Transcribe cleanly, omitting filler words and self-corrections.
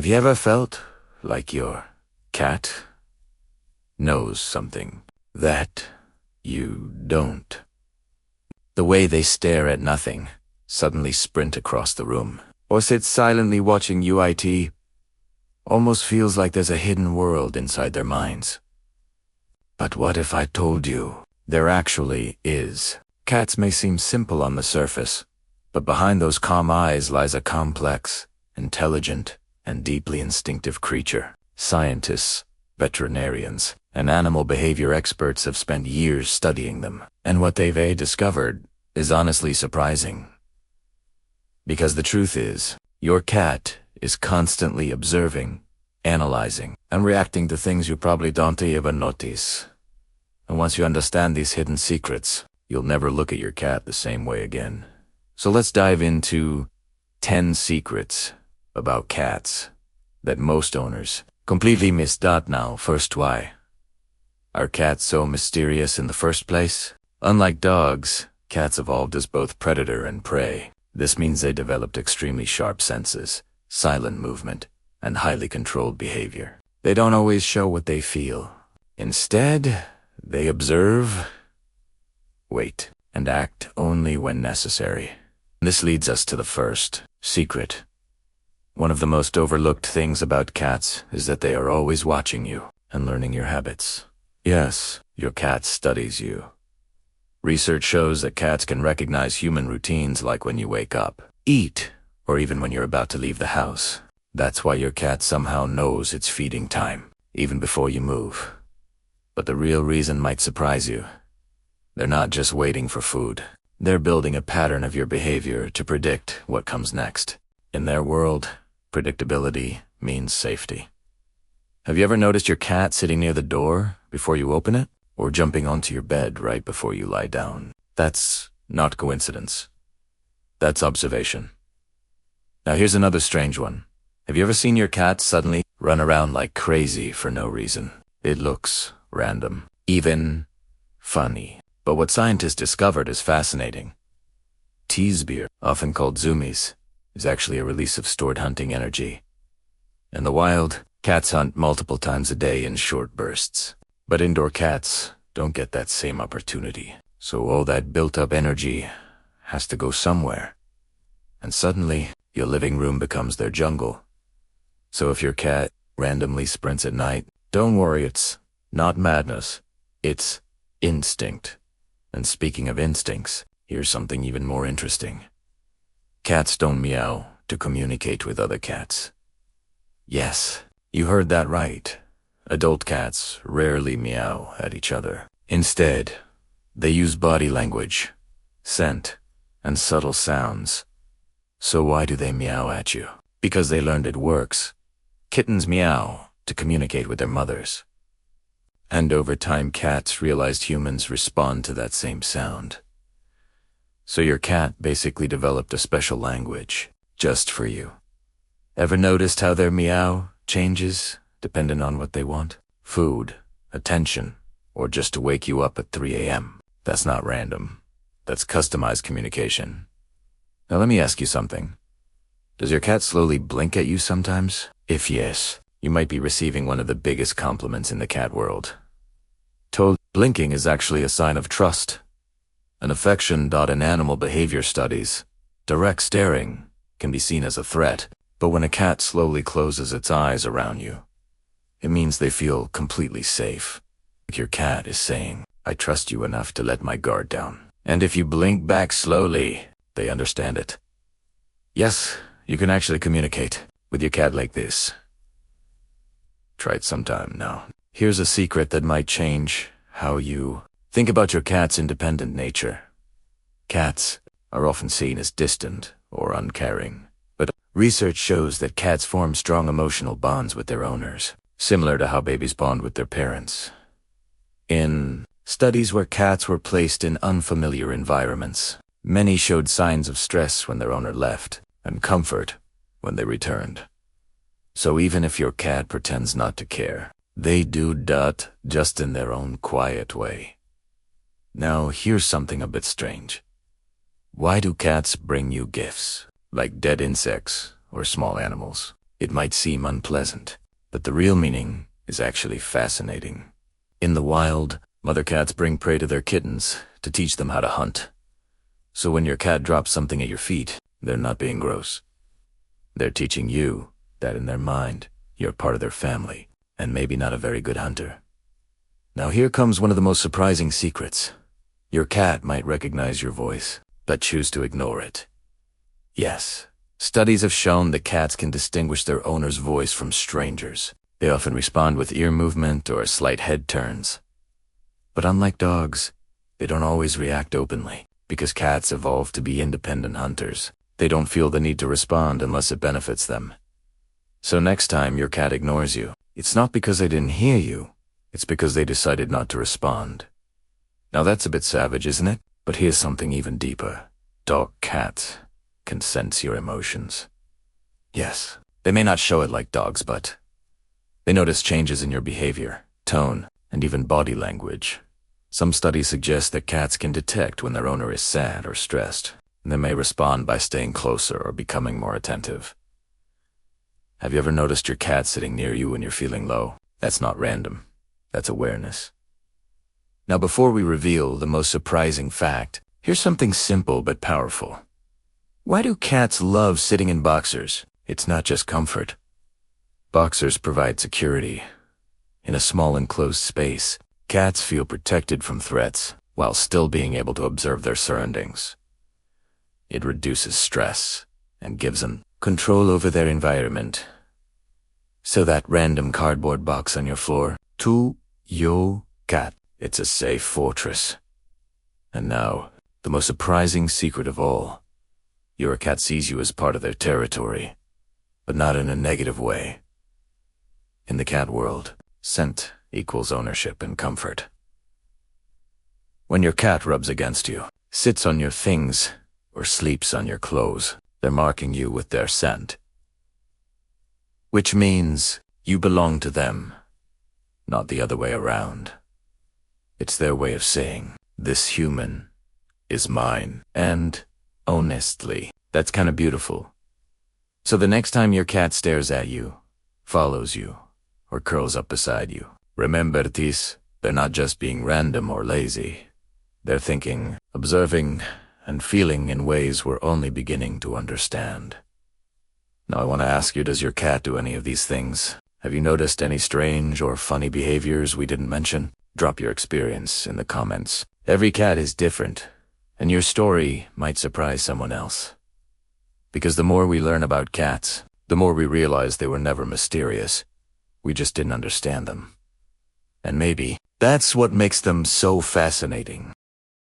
Have you ever felt like your cat knows something that you don't? The way they stare at nothing, suddenly sprint across the room, or sit silently watching UIT, almost feels like there's a hidden world inside their minds. But what if I told you there actually is? Cats may seem simple on the surface, but behind those calm eyes lies a complex, intelligent, and deeply instinctive creature. Scientists, veterinarians, and animal behavior experts have spent years studying them, and what they've discovered is honestly surprising. Because the truth is, your cat is constantly observing, analyzing, and reacting to things you probably don't even notice. And once you understand these hidden secrets, you'll never look at your cat the same way again. So let's dive into 10 secrets about cats that most owners completely miss. Now, first, why are cats so mysterious in the first place? Unlike dogs, cats evolved as both predator and prey. This means they developed extremely sharp senses, silent movement, and highly controlled behavior. They don't always show what they feel. Instead, they observe, wait, and act only when necessary. This leads us to the first secret. One of the most overlooked things about cats is that they are always watching you and learning your habits. Yes, your cat studies you. Research shows that cats can recognize human routines like when you wake up, eat, or even when you're about to leave the house. That's why your cat somehow knows it's feeding time, even before you move. But the real reason might surprise you. They're not just waiting for food. They're building a pattern of your behavior to predict what comes next. In their world, predictability means safety. Have you ever noticed your cat sitting near the door before you open it? Or jumping onto your bed right before you lie down? That's not coincidence. That's observation. Now here's another strange one. Have you ever seen your cat suddenly run around like crazy for no reason? It looks random, even funny. But what scientists discovered is fascinating. Beer, often called zoomies, is actually a release of stored hunting energy. In the wild, cats hunt multiple times a day in short bursts. But indoor cats don't get that same opportunity. So all that built-up energy has to go somewhere. And suddenly, your living room becomes their jungle. So if your cat randomly sprints at night, don't worry, it's not madness. It's instinct. And speaking of instincts, here's something even more interesting. Cats don't meow to communicate with other cats. Yes, you heard that right. Adult cats rarely meow at each other. Instead, they use body language, scent, and subtle sounds. So why do they meow at you? Because they learned it works. Kittens meow to communicate with their mothers. And over time, cats realized humans respond to that same sound. So your cat basically developed a special language just for you. Ever noticed how their meow changes depending on what they want? Food, attention, or just to wake you up at 3 a.m. That's not random. That's customized communication. Now let me ask you something. Does your cat slowly blink at you sometimes? If yes, you might be receiving one of the biggest compliments in the cat world. Blinking is actually a sign of trust, an affection. In animal behavior studies, direct staring can be seen as a threat, but when a cat slowly closes its eyes around you, it means they feel completely safe. Like your cat is saying, I trust you enough to let my guard down. And if you blink back slowly, they understand it. Yes, you can actually communicate with your cat like this. Try it sometime now. Here's a secret that might change how you think about your cat's independent nature. Cats are often seen as distant or uncaring, but research shows that cats form strong emotional bonds with their owners, similar to how babies bond with their parents. In studies where cats were placed in unfamiliar environments, many showed signs of stress when their owner left and comfort when they returned. So even if your cat pretends not to care, they do that just in their own quiet way. Now here's something a bit strange. Why do cats bring you gifts, like dead insects or small animals? It might seem unpleasant, but the real meaning is actually fascinating. In the wild, mother cats bring prey to their kittens to teach them how to hunt. So when your cat drops something at your feet, they're not being gross. They're teaching you that in their mind, you're part of their family, and maybe not a very good hunter. Now here comes one of the most surprising secrets. Your cat might recognize your voice, but choose to ignore it. Yes, studies have shown that cats can distinguish their owner's voice from strangers. They often respond with ear movement or slight head turns. But unlike dogs, they don't always react openly, because cats evolved to be independent hunters. They don't feel the need to respond unless it benefits them. So next time your cat ignores you, it's not because they didn't hear you, it's because they decided not to respond. Now that's a bit savage, isn't it? But here's something even deeper. Cats can sense your emotions. Yes, they may not show it like dogs, but they notice changes in your behavior, tone, and even body language. Some studies suggest that cats can detect when their owner is sad or stressed, and they may respond by staying closer or becoming more attentive. Have you ever noticed your cat sitting near you when you're feeling low? That's not random. That's awareness. Now before we reveal the most surprising fact, here's something simple but powerful. Why do cats love sitting in boxers? It's not just comfort. Boxers provide security. In a small enclosed space, cats feel protected from threats while still being able to observe their surroundings. It reduces stress and gives them control over their environment. So that random cardboard box on your floor, to your cat, it's a safe fortress. And now, the most surprising secret of all. Your cat sees you as part of their territory, but not in a negative way. In the cat world, scent equals ownership and comfort. When your cat rubs against you, sits on your things, or sleeps on your clothes, they're marking you with their scent. Which means you belong to them, not the other way around. It's their way of saying, this human is mine, and honestly, that's kind of beautiful. So the next time your cat stares at you, follows you, or curls up beside you, remember this, they're not just being random or lazy. They're thinking, observing, and feeling in ways we're only beginning to understand. Now I want to ask you, does your cat do any of these things? Have you noticed any strange or funny behaviors we didn't mention? Drop your experience in the comments. Every cat is different, and your story might surprise someone else. Because the more we learn about cats, the more we realize they were never mysterious. We just didn't understand them. And maybe that's what makes them so fascinating.